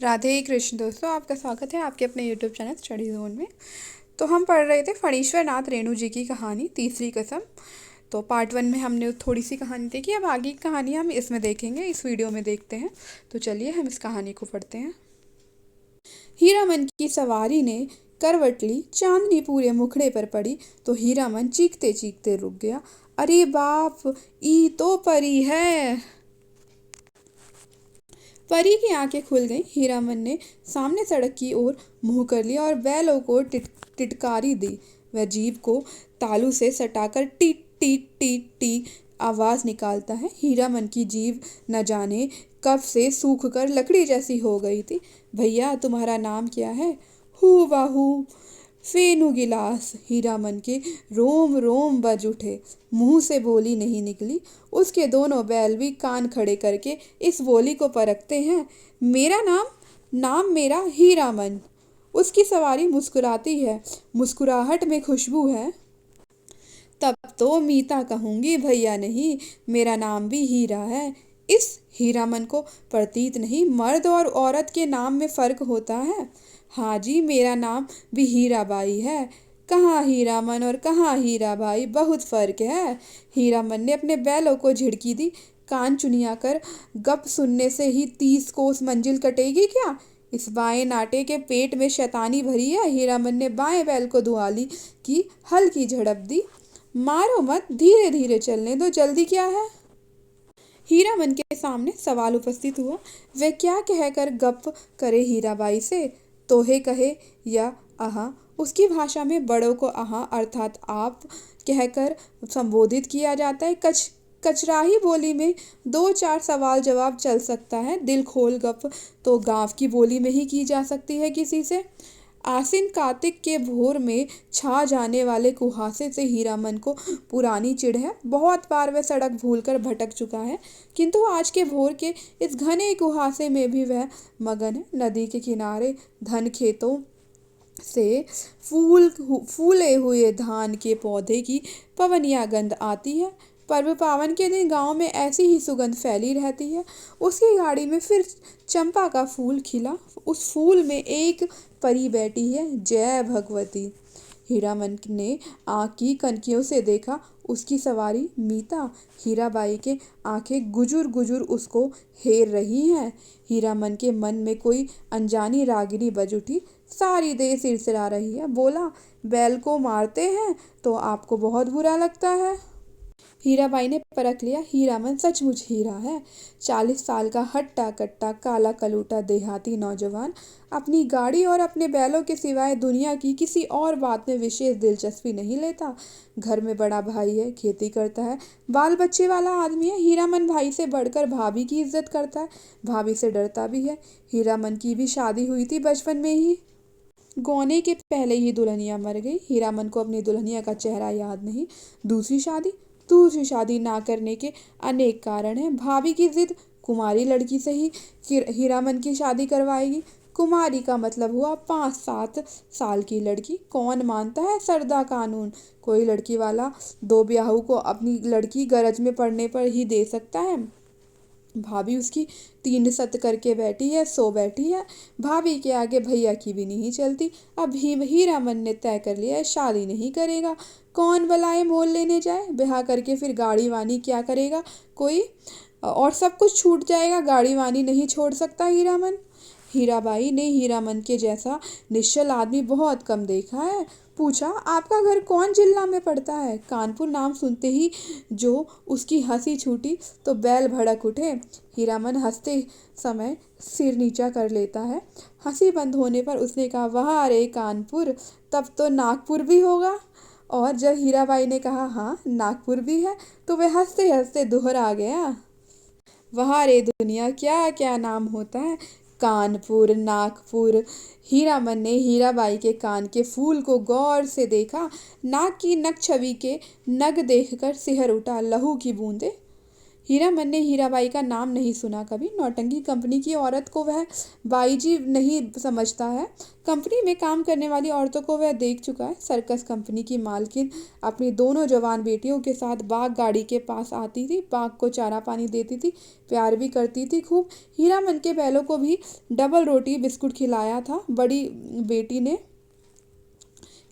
राधे कृष्ण दोस्तों, आपका स्वागत है आपके अपने यूट्यूब चैनल स्टडी जोन में। तो हम पढ़ रहे थे फणीश्वर नाथ रेणु जी की कहानी तीसरी कसम। तो पार्ट 1 में हमने थोड़ी सी कहानी देखी, अब आगे की कहानी हम इसमें देखेंगे, इस वीडियो में देखते हैं। तो चलिए हम इस कहानी को पढ़ते हैं। हीरामन की सवारी ने करवट ली, चांदनी पूरे मुखड़े पर पड़ी तो हीरामन चीखते चीखते रुक गया। अरे बाप, ई तो परी है। परी की आंखें खुल गईं। हीरामन ने सामने सड़क की ओर मुंह कर लिया और बैलों को टिटकारी दी। वह जीभ को तालू से सटाकर टीट टीट टीट टी आवाज निकालता है। हीरामन की जीभ न जाने कब से सूख कर लकड़ी जैसी हो गई थी। भैया, तुम्हारा नाम क्या है? हू वाहू फेनू गिलास। हीरामन के रोम रोम बज उठे। मुंह से बोली नहीं निकली। उसके दोनों बैल भी कान खड़े करके इस बोली को परखते हैं। मेरा नाम नाम मेरा हीरामन। उसकी सवारी मुस्कुराती है, मुस्कुराहट में खुशबू है। तब तो मीता कहूंगी, भैया नहीं, मेरा नाम भी हीरा है। इस हीरामन को प्रतीत नहीं, मर्द और औरत के नाम में फर्क होता है। हाँ जी, मेरा नाम भी हीराबाई है। कहाँ हीरामन और कहाँ हीराबाई, बहुत फर्क है। हीरामन ने अपने बैलों को झिड़की दी। कान चुनिया कर गप सुनने से ही 30 कोस मंजिल कटेगी क्या? इस बाएं नाटे के पेट में शैतानी भरी है। हीरामन ने बाएं बैल को दुआली की हल्की झड़प दी। मारो मत, धीरे धीरे चलने दो, जल्दी क्या है? हीरामन के सामने सवाल उपस्थित हुआ। वे क्या कहकर गप करे हीराबाई से? तोहे कहे या आहा? उसकी भाषा में बड़ों को आहा अर्थात आप कहकर संबोधित किया जाता है। कचराही बोली में 2-4 सवाल जवाब चल सकता है। दिल खोल गप तो गांव की बोली में ही की जा सकती है किसी से। आसिन कार्तिक के भोर में छा जाने वाले कुहासे से हीरामन को पुरानी चिढ़ है। बहुत बार वह सड़क भूलकर भटक चुका है, किंतु आज के भोर के इस घने कुहासे में भी वह मगन है। नदी के किनारे धन खेतों से फूले हुए धान के पौधे की पवनिया गंध आती है। पर्व पावन के दिन गांव में ऐसी ही सुगंध फैली रहती है। उसकी गाड़ी में फिर चंपा का फूल खिला। उस फूल में एक परी बैठी है। जय भगवती। हीरामन ने आँख की कनकियों से देखा। उसकी सवारी मीता। हीराबाई के आंखें गुजुर गुजुर उसको हेर रही हैं। हीरामन के मन में कोई अनजानी रागिनी बज उठी। सारी देह सिरसिरा रही है। बोला, बैल को मारते हैं तो आपको बहुत बुरा लगता है। हीराबाई ने परख लिया, हीरामन सचमुच हीरा है। 40 साल का हट्टा कट्टा काला कलूटा देहाती नौजवान अपनी गाड़ी और अपने बैलों के सिवाय दुनिया की किसी और बात में विशेष दिलचस्पी नहीं लेता। घर में बड़ा भाई है, खेती करता है, बाल बच्चे वाला आदमी है। हीरामन भाई से बढ़कर भाभी की इज्जत करता है, भाभी से डरता भी है। हीरामन की भी शादी हुई थी बचपन में ही। गौने के पहले ही दुल्हनिया मर गई। हीरामन को अपनी दुल्हनिया का चेहरा याद नहीं। दूसरी शादी ना करने के अनेक कारण हैं। भाभी की जिद, कुमारी लड़की से ही हीरामन की शादी करवाएगी। कुमारी का मतलब हुआ 5-7 साल की लड़की। कौन मानता है सरदा कानून? कोई लड़की वाला दो ब्याहू को अपनी लड़की गरज में पड़ने पर ही दे सकता है। भाभी उसकी 3 सत करके बैठी है, सो बैठी है। भाभी के आगे भैया की भी नहीं चलती। अब हीरामन ने तय कर लिया है, शादी नहीं करेगा। कौन बलाए मोल लेने जाए? ब्याह करके फिर गाड़ी वानी क्या करेगा कोई? और सब कुछ छूट जाएगा, गाड़ी वानी नहीं छोड़ सकता हीरामन। हीराबाई ने हीरामन के जैसा निश्चल आदमी बहुत कम देखा है। पूछा, आपका घर कौन जिला में पड़ता है? कानपुर नाम सुनते ही जो उसकी हंसी छूटी तो बैल भड़क उठे। हीरामन हंसते समय सिर नीचा कर लेता है। हंसी बंद होने पर उसने कहा, वाह रे कानपुर, तब तो नागपुर भी होगा। और जब हीराबाई ने कहा, हाँ नागपुर भी है, तो वह हंसते हंसते दोहरा गया, वाह रे दुनिया, क्या क्या नाम होता है, कानपुर, नागपुर। हीरामन ने हीराबाई के कान के फूल को गौर से देखा। नाक की नग छवि के नग देखकर सिहर उठा। लहू की बूंदें। हीरामन ने हीराबाई का नाम नहीं सुना कभी। नौटंकी कंपनी की औरत को वह बाईजी नहीं समझता है। कंपनी में काम करने वाली औरतों को वह देख चुका है। सर्कस कंपनी की मालकिन अपनी दोनों जवान बेटियों के साथ बाग गाड़ी के पास आती थी, बाग को चारा पानी देती थी, प्यार भी करती थी खूब। हीरामन के बैलों को भी डबल रोटी बिस्कुट खिलाया था बड़ी बेटी ने।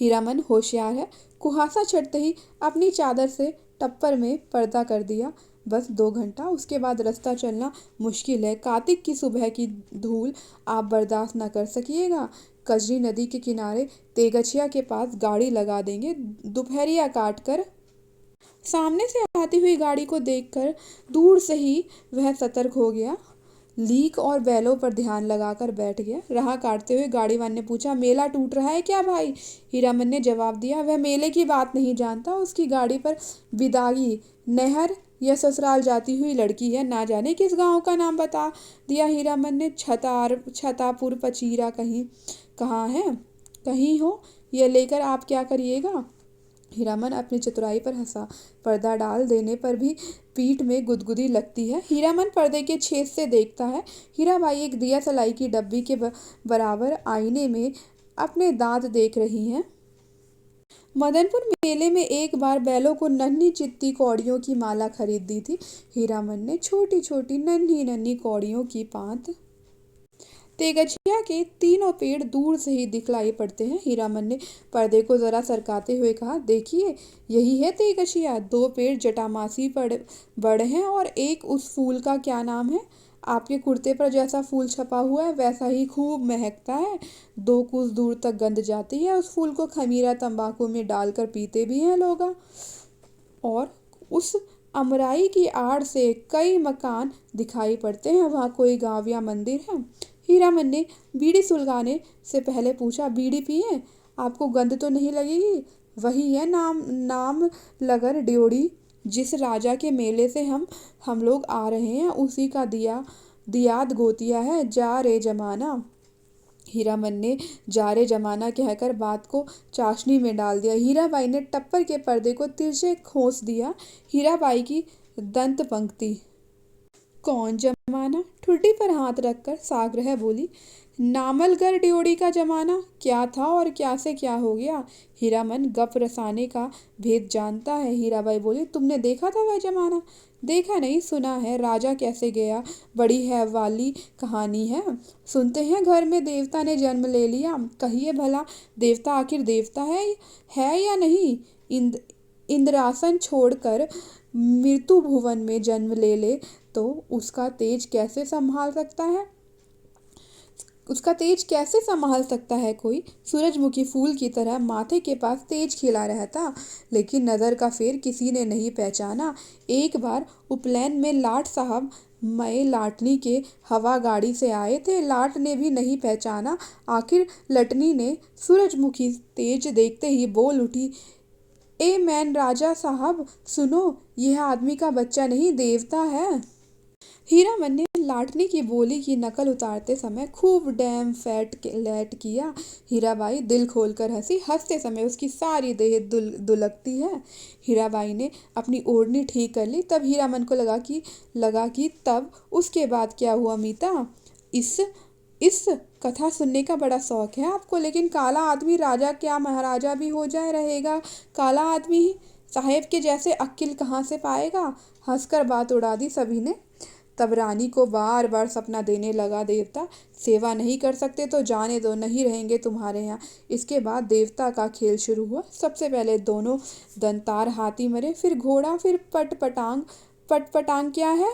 हीरामन होशियार है। कुहासा चढ़ते ही अपनी चादर से टप्पर में पर्दा कर दिया। बस 2 घंटा, उसके बाद रास्ता चलना मुश्किल है। कार्तिक की सुबह की धूल आप बर्दाश्त न कर सकिएगा। कजरी नदी के किनारे तेगछिया के पास गाड़ी लगा देंगे। दोपहरिया काट कर सामने से आती हुई गाड़ी को देखकर दूर से ही वह सतर्क हो गया। लीक और बैलों पर ध्यान लगाकर बैठ गया। राह काटते हुए गाड़ीवान ने पूछा, मेला टूट रहा है क्या भाई? हीरामन ने जवाब दिया, वह मेले की बात नहीं जानता। उसकी गाड़ी पर बिदागी नहर या ससुराल जाती हुई लड़की है। ना जाने किस गांव का नाम बता दिया हीरामन ने। छतापुर पचीरा कहीं कहाँ है? कहीं हो। यह लेकर आप क्या करिएगा? हीरामन अपनी चतुराई पर हंसा। पर्दा डाल देने पर भी पीठ में गुदगुदी लगती है। हीरामन पर्दे के छेद से देखता है। हीराबाई एक दिया सलाई की डब्बी के बराबर आईने में अपने दांत देख रही हैं। मदनपुर मेले में एक बार बैलों को नन्ही चित्ती कौड़ियों की माला खरीद दी थी हीरामन ने। छोटी छोटी नन्ही नन्ही कौड़ियों की पात। तेगछिया के तीनों पेड़ दूर से ही दिखलाई पड़ते हैं। हीरामन ने पर्दे को जरा सरकाते हुए कहा, देखिए यही है तेगछिया। 2 पेड़ जटामासी बड़े हैं और एक उस फूल का क्या नाम है? आपके कुर्ते पर जैसा फूल छपा हुआ है वैसा ही खूब महकता है। 2 कुछ दूर तक गंध जाती है। उस फूल को खमीरा तंबाकू में डालकर पीते भी हैं लोग। और उस अमराई की आड़ से कई मकान दिखाई पड़ते हैं। वहाँ कोई गांव या मंदिर है? हीरामन ने बीड़ी सुलगाने से पहले पूछा, बीड़ी पिए? आपको गंध तो नहीं लगेगी? वही है नाम लगर ड्योढ़ी। जिस राजा के मेले से हम लोग आ रहे हैं उसी का दियाद गोतिया है। जा रे जमाना। हीरामन ने जा रे जमाना कहकर बात को चाशनी में डाल दिया। हीराबाई ने टप्पर के पर्दे को तिरछे खोस दिया। हीराबाई की दंत पंक्ति। कौन जमाना? ठुड्डी पर हाथ रखकर साग्रह बोली, नामलगर ड्योढ़ी का जमाना। क्या था और क्या से क्या हो गया? हीरामन गप रसाने का भेद जानता है। हीराबाई बोली, तुमने देखा था वह जमाना? देखा नहीं, सुना है। राजा कैसे गया, बड़ी है वाली कहानी है। सुनते हैं घर में देवता ने जन्म ले लिया। कहिए भला, देवता आखिर देवता है या नहीं? इंद्रासन छोड़कर मृत्यु भुवन में जन्म ले तो उसका तेज कैसे संभाल सकता है? कोई? सूरजमुखी फूल की तरह माथे के पास तेज खिला रहता, लेकिन नज़र का फेर किसी ने नहीं पहचाना। एक बार उपनयन में लाट साहब मय लाटनी के हवा गाड़ी से आए थे। लाट ने भी नहीं पहचाना। आखिर लटनी ने सूरजमुखी तेज देखते ही बोल उठी, ए मैन राजा साहब सुनो, यह आदमी का बच्चा नहीं देवता है। हीरामन ने लाटनी की बोली की नकल उतारते समय खूब डैम फैट लैट किया। हीराबाई दिल खोलकर हंसी। हंसते समय उसकी सारी देह दुलकती है। हीराबाई ने अपनी ओढ़नी ठीक कर ली। तब हीरामन को लगा कि तब उसके बाद क्या हुआ मीता? इस कथा सुनने का बड़ा शौक है आपको, लेकिन काला आदमी राजा क्या महाराजा भी हो जाए रहेगा काला आदमी ही। साहेब के जैसे अक्ल कहाँ से पाएगा? हंसकर बात उड़ा दी सभी ने। तब रानी को बार बार सपना देने लगा देवता, सेवा नहीं कर सकते तो जाने दो, नहीं रहेंगे तुम्हारे यहाँ। इसके बाद देवता का खेल शुरू हुआ। सबसे पहले दोनों दंतार हाथी मरे, फिर घोड़ा, फिर पटपटांग। पटपटांग क्या है?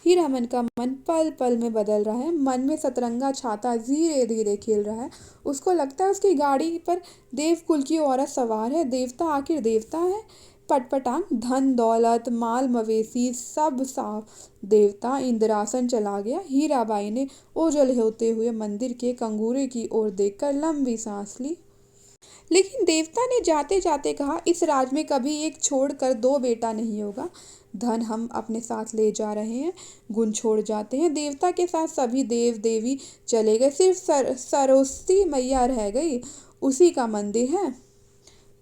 हीरामन का मन पल पल में बदल रहा है। मन में सतरंगा छाता धीरे धीरे खेल रहा है। उसको लगता है उसकी गाड़ी पर देवकुल की औरत सवार है। देवता आखिर देवता है। पटपटांग धन दौलत माल मवेशी सब साफ। देवता इंद्रासन चला गया। हीराबाई ने ओझल होते हुए मंदिर के कंगूरे की ओर देखकर लंबी सांस ली। लेकिन देवता ने जाते जाते कहा, इस राज में कभी एक छोड़कर 2 बेटा नहीं होगा। धन हम अपने साथ ले जा रहे हैं, गुण छोड़ जाते हैं। देवता के साथ सभी देव देवी चले गए, सिर्फ सरस्वती मैया रह गई। उसी का मंदिर है।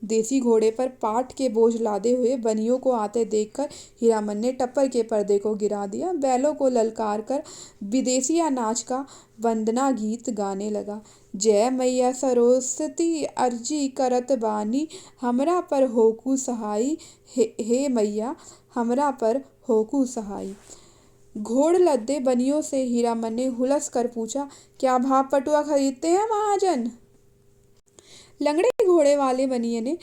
देसी घोड़े पर पाट के बोझ लादे हुए बनियों को आते देखकर हीरामन ने टप्पर के पर्दे को गिरा दिया। बैलों को ललकार कर विदेशिया नाच का वंदना गीत गाने लगा। जय मैया सरस्वती अर्जी करत बानी, हमरा पर होकू सहाई, हे मैया हमरा पर होकू सहाई। घोड़ लद्दे बनियों से हीरामन ने हुलस कर पूछा, क्या भाव पटुआ खरीदते हैं महाजन? लंगड़े घोड़े वाले बनिए ने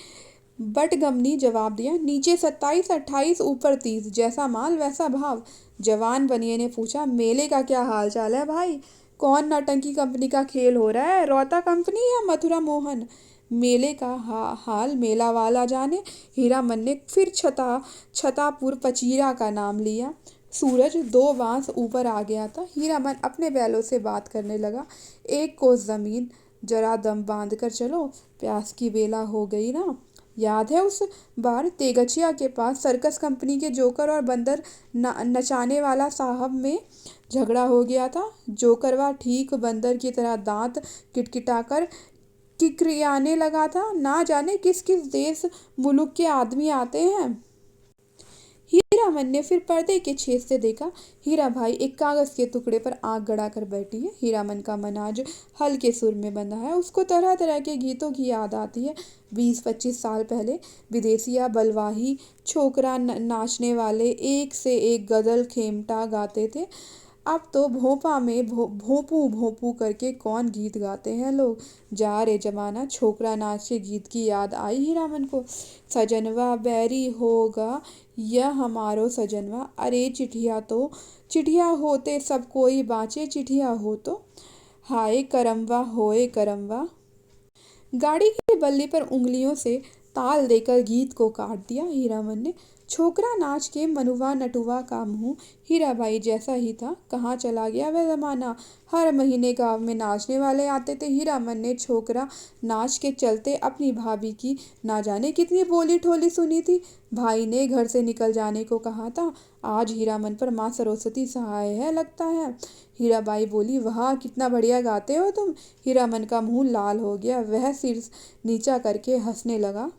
बटगमनी जवाब दिया, नीचे 27 28 ऊपर 30, जैसा माल वैसा भाव। जवान बनिए ने पूछा, मेले का क्या हाल चाल है भाई? कौन नौटंकी कंपनी का खेल हो रहा है, रोता कंपनी या मथुरा मोहन? मेले का हाल मेला वाला जाने। हीरामन ने फिर छतापुर पचीरा का नाम लिया। सूरज 2 बांस ऊपर आ गया था। हीरामन अपने बैलों से बात करने लगा, एक कोस जमीन जरा दम बांध कर चलो, प्यास की बेला हो गई ना। याद है उस बार तेगचिया के पास सर्कस कंपनी के जोकर और बंदर नचाने वाला साहब में झगड़ा हो गया था? जोकरवा ठीक बंदर की तरह दांत किटकिटाकर किकरियाने लगा था, ना जाने किस किस देश मुलुक के आदमी आते हैं। हीरामन ने फिर पर्दे के छेद से देखा। हीरा भाई एक कागज के टुकड़े पर आंख गड़ा कर बैठी है। हीरामन का मन आज हल्के सुर में बंधा है। उसको तरह तरह के गीतों की याद आती है। 20-25 साल पहले विदेशिया बलवाही छोकरा नाचने वाले एक से एक गजल खेमटा गाते थे। अब तो भोपा में भोंपू भोंपू करके कौन गीत गाते हैं लोग। जा रे जमाना, छोकरा नाच के गीत की याद आई हीरामन को। सजनवा बैरी होगा यह हमारो सजनवा, अरे चिट्ठिया होते सब कोई बाँचे, चिट्ठिया हो तो हाय करमवा होए करमवा। गाड़ी की बल्ली पर उंगलियों से ताल देकर गीत को काट दिया हीरामन ने। छोकरा नाच के मनुआ नटुआ का मुंह हीराबाई जैसा ही था। कहाँ चला गया वह जमाना? हर महीने गांव में नाचने वाले आते थे। हीरामन ने छोकरा नाच के चलते अपनी भाभी की ना जाने कितनी बोली ठोली सुनी थी। भाई ने घर से निकल जाने को कहा था। आज हीरामन पर माँ सरस्वती सहाय है लगता है। हीराबाई बोली, वाह कितना बढ़िया गाते हो तुम। हीरामन का मुंह लाल हो गया। वह सिर नीचा करके हंसने लगा।